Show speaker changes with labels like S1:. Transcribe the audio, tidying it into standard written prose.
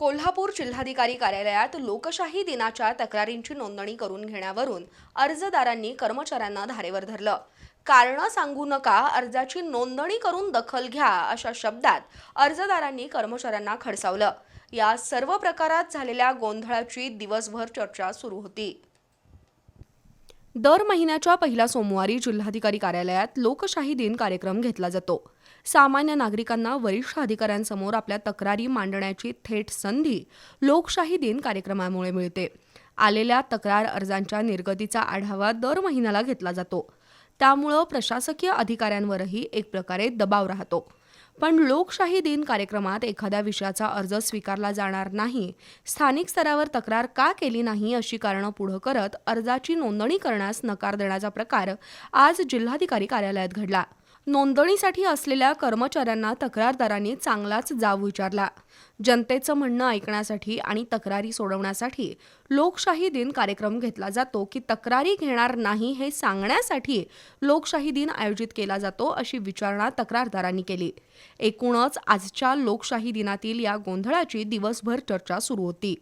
S1: कोल्हापूर जिल्हाधिकारी कार्यालयात लोकशाही दिनाच्या तक्रारींची नोंदणी करून घेण्यावरून अर्जदारांनी कर्मचाऱ्यांना धारेवर धरलं। कारणं सांगू नका, अर्जाची नोंदणी करून दखल घ्या अशा शब्दात अर्जदारांनी कर्मचाऱ्यांना खडसावलं। या सर्व प्रकारात झालेल्या गोंधळाची दिवसभर चर्चा सुरू होती। दर महिन्याच्या पहिल्या सोमवारी जिल्हाधिकारी कार्यालयात लोकशाही दिन कार्यक्रम घेतला जातो। सामान्य नागरिकांना वरिष्ठ अधिकाऱ्यांसमोर आपल्या तक्रारी मांडण्याची थेट संधी लोकशाही दिन कार्यक्रमामुळे मिळते। आलेल्या तक्रार अर्जांच्या निर्गतीचा आढावा दर महिन्याला घेतला जातो, त्यामुळे प्रशासकीय अधिकाऱ्यांवरही एक प्रकारे दबाव राहतो। पण लोकशाही दिन कार्यक्रमात एखाद्या विषयाचा अर्ज स्वीकारला जाणार नाही, स्थानिक स्तरावर तक्रार का केली नाही अशी कारणं पुढे करत अर्जाची नोंदणी करण्यास नकार देण्याचा प्रकार आज जिल्हाधिकारी कार्यालयात घडला। नोंदणीसाठी असलेल्या कर्मचाऱ्यांना तक्रारदारांनी चांगलाच जाब विचारला। जनतेचं म्हणणं ऐकण्यासाठी आणि तक्रारी सोडवण्यासाठी लोकशाही दिन कार्यक्रम घेतला जातो की तक्रारी घेणार नाही हे सांगण्यासाठी लोकशाही दिन आयोजित केला जातो, अशी विचारणा तक्रारदारांनी केली। एकूणच आजच्या लोकशाही दिनातील या गोंधळाची दिवसभर चर्चा सुरू होती।